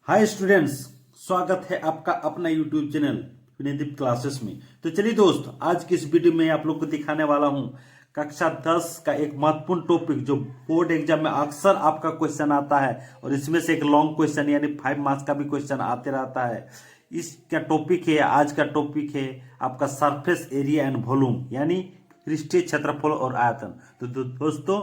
Hi students, स्वागत है आपका अपना यूट्यूब चैनल विनयदीप क्लासेस में। तो चलिए दोस्त, आज की इस वीडियो में आप लोग को दिखाने वाला हूं कक्षा 10 का एक महत्वपूर्ण टॉपिक जो बोर्ड एग्जाम में अक्सर आपका क्वेश्चन आता है और इसमें से एक लॉन्ग क्वेश्चन यानी 5 मार्क्स का भी क्वेश्चन आते रहता है। इसका टॉपिक है, आज का टॉपिक है आपका सरफेस एरिया एंड वॉल्यूम यानी पृष्ठीय क्षेत्रफल और आयतन। तो दोस्तों,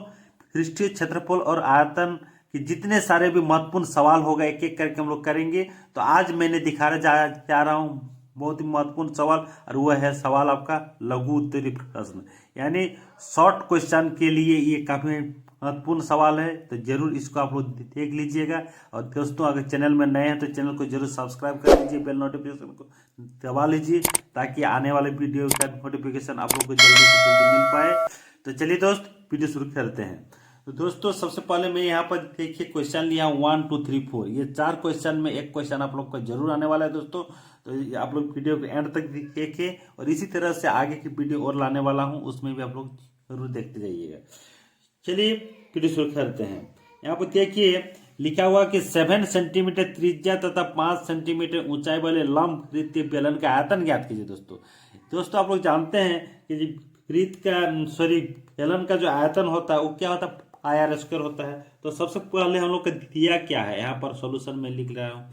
पृष्ठीय क्षेत्रफल और आयतन कि जितने सारे भी महत्वपूर्ण सवाल होगा एक एक करके हम लोग करेंगे। तो आज मैंने दिखाने जा रहा हूँ बहुत ही महत्वपूर्ण सवाल, और वह है सवाल आपका लघु उत्तरीय प्रश्न यानी शॉर्ट क्वेश्चन के लिए ये काफी महत्वपूर्ण सवाल है। तो जरूर इसको आप लोग देख लीजिएगा। और दोस्तों, अगर चैनल में नए हैं तो चैनल को जरूर सब्सक्राइब कर लीजिए, बेल नोटिफिकेशन को दबा लीजिए ताकि आने वाले वीडियो का नोटिफिकेशन आप लोग को जल्दी से जल्दी मिल पाए। तो चलिए दोस्त, वीडियो शुरू करते हैं। तो दोस्तों, सबसे पहले मैं यहाँ पर देखिए क्वेश्चन लिया 1 2 3 4, ये 4 क्वेश्चन में एक क्वेश्चन आप लोग का जरूर आने वाला है दोस्तों। तो आप लोग वीडियो के एंड तक देखिए और इसी तरह से आगे की वीडियो और लाने वाला हूँ, उसमें भी आप लोग जरूर देखते जाइएगा। चलिए वीडियो शुरू करते हैं। यहाँ पर देखिए लिखा हुआ कि 7 सेंटीमीटर त्रिज्या तथा 5 सेंटीमीटर ऊंचाई वाले लंब वृत्तीय बेलन का आयतन ज्ञात कीजिए। दोस्तों आप लोग जानते हैं कि बेलन का जो आयतन होता है वो क्या होता है, आर स्क्वायर होता है। तो सबसे पहले हम लोग का दिया क्या है, यहाँ पर सॉल्यूशन में लिख रहा हूँ,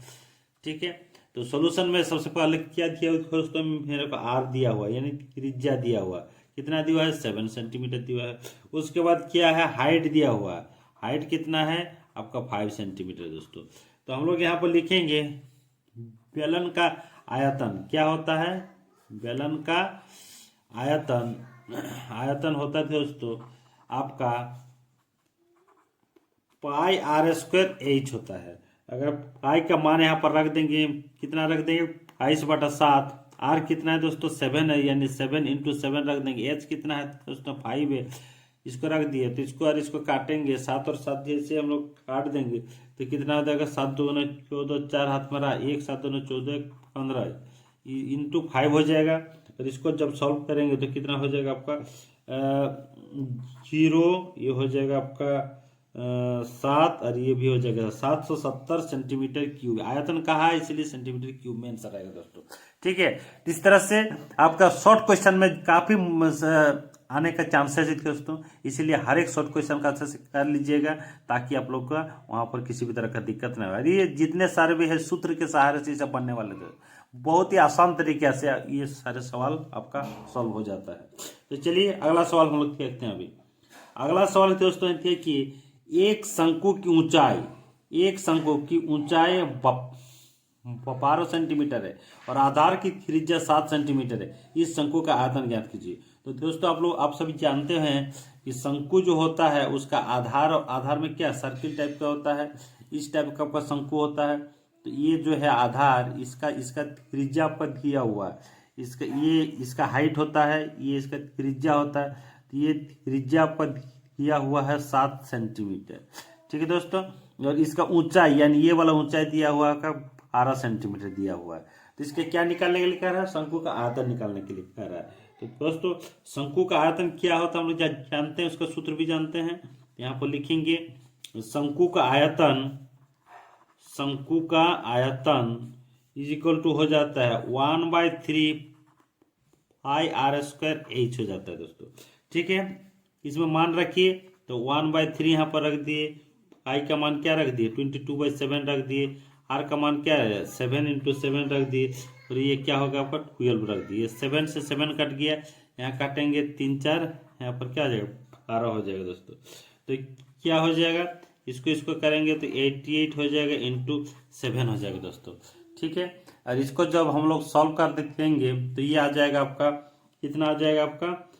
ठीक है। तो सॉल्यूशन में सबसे पहले क्या दिया हुआ दोस्तों, मेरे को आर दिया हुआ यानी त्रिज्या दिया हुआ, कितना दिया है 7 सेंटीमीटर दिया है। उसके बाद क्या है, हाइट दिया हुआ है, हाइट कितना है आपका 5 सेंटीमीटर दोस्तों। तो हम लोग यहाँ पर लिखेंगे बेलन का आयतन क्या होता है, बेलन का आयतन होता है दोस्तों आपका पाई आर स्क्वायर एच होता है। अगर पाई का मान यहाँ पर रख देंगे, कितना रख देंगे 22/7। आर कितना है दोस्तों 7 है, यानी 7 × 7 रख देंगे। एच कितना है दोस्तों 5 है, इसको रख दिए। तो इसको और इसको काटेंगे, 7 और 7 जैसे हम लोग काट देंगे तो कितना हो जाएगा 7 2 9 14, 4 हाथ में रहा 1, 7 2 9 14 15 इंटू 5 हो जाएगा। और इसको जब सॉल्व करेंगे तो कितना हो जाएगा आपका 0, ये हो जाएगा आपका 7 और ये भी हो जाएगा 770 सेंटीमीटर क्यूब। आयतन कहा है इसलिए सेंटीमीटर क्यूब में आंसर आएगा दोस्तों, ठीक है। इस तरह से आपका शॉर्ट क्वेश्चन में काफी आने का चांसेस है दोस्तों, इसीलिए हर एक शॉर्ट क्वेश्चन का अच्छे से कर लीजिएगा ताकि आप लोग का वहां पर किसी भी तरह का दिक्कत नहीं हो। ये जितने सारे भी है सूत्र के सहारे से सब बनने वाले थे, बहुत ही आसान तरीके से ये सारे सवाल आपका सॉल्व हो जाता है। तो चलिए अगला सवाल हम लोग देखते हैं। अभी अगला सवाल दोस्तों देखिए, एक शंकु की ऊंचाई 12 सेंटीमीटर है और आधार की त्रिज्या 7 सेंटीमीटर है। इस शंकु का आयतन ज्ञात कीजिए। तो दोस्तों आप सभी जानते हैं कि शंकु जो होता है उसका आधार में क्या सर्किल टाइप का होता है, इस टाइप का शंकु होता है। तो ये जो है आधार, इसका त्रिज्या पर दिया हुआ है, इसका हाइट होता है, ये इसका त्रिज्या होता है। तो ये त्रिज्या पर दिया हुआ है 7 सेंटीमीटर, ठीक है दोस्तों। और इसका ऊंचाई यानी ये वाला ऊंचाई दिया हुआ का 12 सेंटीमीटर दिया हुआ है। तो इसके क्या निकालने के लिए कह रहा है, शंकु का आयतन निकालने के लिए कह रहा है। तो दोस्तों शंकु का आयतन क्या होता है हम लोग जानते हैं, उसका सूत्र भी जानते हैं। यहाँ पर लिखेंगे शंकु का आयतन इज इक्वल टू हो जाता है 1/3 पाई आर स्क्वायर एच हो जाता है दोस्तों, ठीक है। इसमें मान रखिए तो 1/3 यहाँ पर रख दिए, पाई का मान क्या रख दिए 22/7 रख दिए, आर का मान क्या है 7 × 7 रख दिए, और ये क्या होगा आपका 12 रख दिए। 7 से 7 कट गया, यहाँ काटेंगे 3 4, यहाँ पर क्या आ जाएगा 12 हो जाएगा दोस्तों। तो क्या हो जाएगा, इसको करेंगे तो 88 हो जाएगा इंटू 7 हो जाएगा दोस्तों, ठीक है। और इसको जब हम लोग सॉल्व कर देंगे तो ये आ जाएगा आपका, कितना आ जाएगा आपका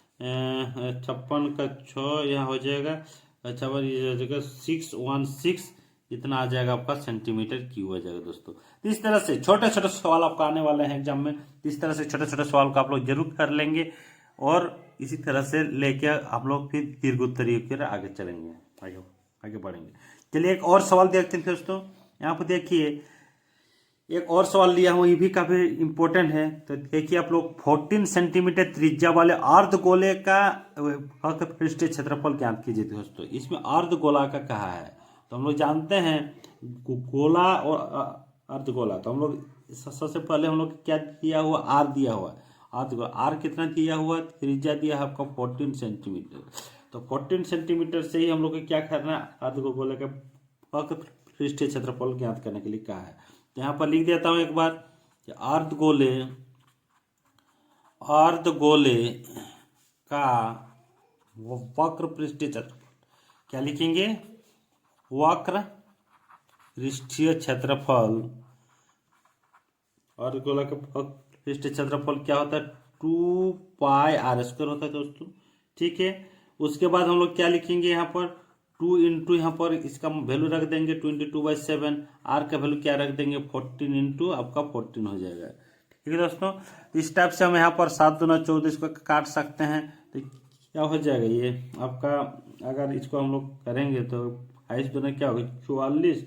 56 का 6 यहाँ हो जाएगा, अच्छा ये हो जाएगा 616, इतना आ जाएगा आपका सेंटीमीटर क्यूब हो जाएगा दोस्तों। तो इस तरह से छोटे छोटे सवाल आपको आने वाले हैं एग्जाम में, इस तरह से छोटे छोटे सवाल को आप लोग जरूर कर लेंगे और इसी तरह से लेके आप लोग फिर दीर्घ उत्तरीय की तरह आगे चलेंगे, आगे बढ़ेंगे। चलिए एक और सवाल देखते हैं दोस्तों। यहाँ पर देखिए एक और सवाल लिया हूँ, ये भी काफी इंपॉर्टेंट है। तो देखिए आप लोग 14 सेंटीमीटर त्रिज्या वाले अर्धगोले का पृष्ठीय क्षेत्रफल ज्ञात कीजिए दोस्तों। इसमें अर्धगोला का कहा है, तो हम लोग जानते हैं गोला और अर्धगोला। तो हम लोग सबसे पहले हम लोग क्या दिया हुआ, आर दिया हुआ अर्धगोला। आर कितना दिया हुआ, त्रिज्या दिया है आपका 14 सेंटीमीटर। तो 14 सेंटीमीटर से ही हम लोग को क्या करना है, अर्धगोले का वक्र पृष्ठीय क्षेत्रफल ज्ञात करने के लिए कहा है। तो यहाँ पर लिख देता हूँ एक बार कि अर्धगोले का वक्र पृष्ठीय क्षेत्रफल, क्या लिखेंगे, वक्र पृष्ठीय क्षेत्रफल। अर्धगोला का पृष्ठीय क्षेत्रफल क्या होता है, 2πr² होता है दोस्तों, ठीक है। उसके बाद हम लोग क्या लिखेंगे यहाँ पर, 2 इंटू यहाँ पर इसका वैल्यू रख देंगे 22/7, आर का वैल्यू क्या रख देंगे 14 इंटू आपका 14 हो जाएगा, ठीक है दोस्तों। इस टाइप से हम यहाँ पर 7 दूना 14 इसको काट सकते हैं। तो क्या हो जाएगा ये आपका, अगर इसको हम लोग करेंगे तो 22 दूना क्या होगा 44।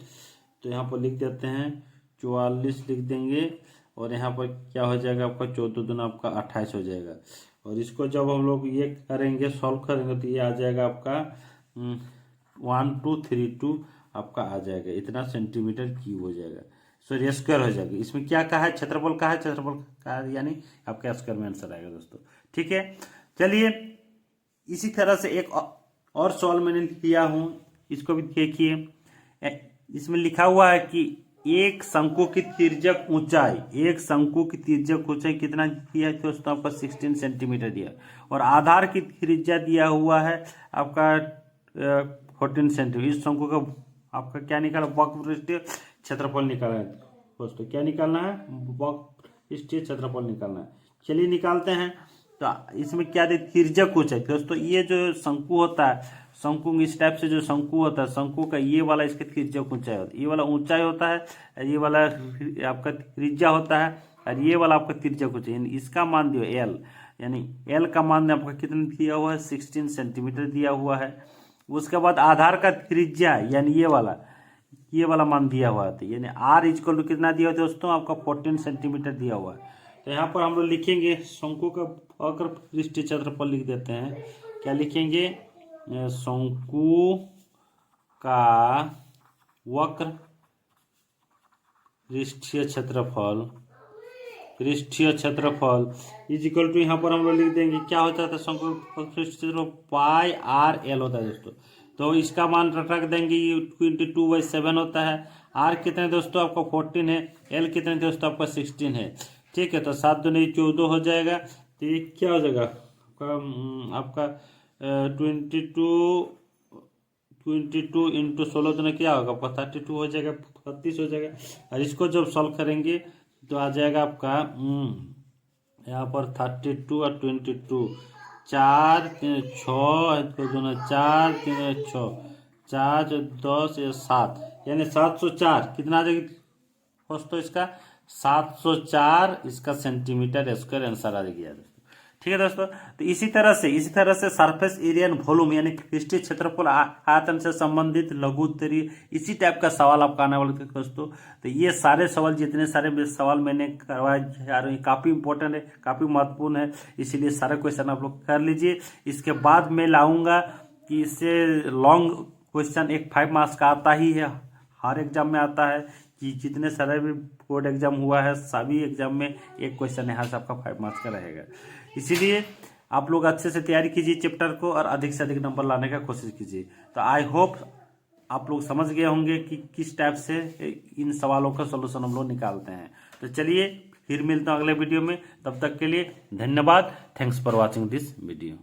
तो यहाँ पर लिख देते हैं 44 लिख देंगे, और यहाँ पर क्या हो जाएगा आपका 14 दूना आपका 28 हो जाएगा। और इसको जब हम लोग ये करेंगे, सॉल्व करेंगे, तो ये आ जाएगा आपका 1232 आपका आ जाएगा, इतना सेंटीमीटर क्यूब हो जाएगा, सॉरी स्क्वायर हो जाएगा। इसमें क्या कहा है, क्षेत्रफल कहा है, क्षेत्रफल कहा है, यानी आपका स्क्वायर में आंसर आएगा दोस्तों, ठीक है। चलिए इसी तरह से एक और सवाल मैंने किया हूं, इसको भी देखिए। इसमें लिखा हुआ है कि एक शंकु की तिर्यक ऊंचाई कितना दिया है दोस्तों, आपका 16 सेंटीमीटर दिया, और आधार की त्रिज्या दिया हुआ है आपका 14 सेंटीमीटर। इस शंकु का आपका क्या निकाला, वक्र पृष्ठीय क्षेत्रफल निकालना है दोस्तों, क्या निकालना है, वक्र पृष्ठीय क्षेत्रफल निकालना है। चलिए निकालते हैं। तो इसमें क्या दे, तिर्यक ऊंचाई दोस्तों, ये जो शंकु होता है, शंकु इस टाइप से जो शंकु होता है, शंकु का ये वाला इसका तिर्यक ऊंचाई होता है, ये वाला ऊंचाई होता है, ये वाला आपका त्रिज्या होता है, और ये वाला आपका तिर्यक ऊंचाई, यानी इसका मान दिया एल, यानी एल का मान आपका कितना दिया हुआ है 16 सेंटीमीटर दिया हुआ है। उसके बाद आधार का त्रिज्या यानी ये वाला मान दिया हुआ है, यानी आर इक्वल टू कितना दिया हुआ है दोस्तों, आपका 14 सेंटीमीटर दिया हुआ है। तो यहाँ पर हम लोग लिखेंगे शंकु का वक्र पृष्ठीय क्षेत्रफल लिख देते हैं, क्या लिखेंगे, शंकु का वक्र पृष्ठीय क्षेत्रफल इज इक्वल टू, यहाँ पर हम लोग लिख देंगे क्या होता है, शंकु पृष्ठीय क्षेत्रफल πr/l होता है दोस्तों। तो इसका मान रख देंगे, ये 22/7 होता है। आर कितने दोस्तों आपका 14 है, एल कितने दोस्तों आपका 16 है, ठीक है। तो 7 दूनी 14 हो जाएगा। तो ये क्या हो जाएगा आपका 22 इंटू 16 दूना क्या होगा आपका 32 हो जाएगा, 32 हो जाएगा। और इसको जब सॉल्व करेंगे तो आ जाएगा आपका यहाँ पर 32 और 22, 4 3 6 दूना 4 3 6, 4 10 7, यानी 704 कितना आ जाएगा दोस्तों, इसका 704 इसका सेंटीमीटर स्क्वायर आंसर आ गया दोस्तों, ठीक है दोस्तों। तो इसी तरह से सरफेस एरिया एंड वॉल्यूम यानी पृष्ठीय क्षेत्रफल आयतन से संबंधित लघुत्तरीय इसी टाइप का सवाल आपका आने वाला है दोस्तों। तो ये सारे सवाल, जितने सारे सवाल मैंने करवाए जा रहे हैं, काफी इंपॉर्टेंट है, काफी महत्वपूर्ण है, इसीलिए सारे क्वेश्चन आप लोग कर लीजिए। इसके बाद मैं लाऊंगा कि इससे लॉन्ग क्वेश्चन एक 5 मार्क्स का आता ही है, हर एग्जाम में आता है, कि जितने सारे भी बोर्ड एग्जाम हुआ है सभी एग्जाम में एक क्वेश्चन यहाँ से आपका 5 मार्क्स का रहेगा। इसीलिए आप लोग अच्छे से तैयारी कीजिए चैप्टर को, और अधिक से अधिक नंबर लाने का कोशिश कीजिए। तो आई होप आप लोग समझ गए होंगे कि किस टाइप से इन सवालों का सलूशन हम लोग निकालते हैं। तो चलिए फिर मिलता हूँ अगले वीडियो में, तब तक के लिए धन्यवाद। Thanks for watching this video.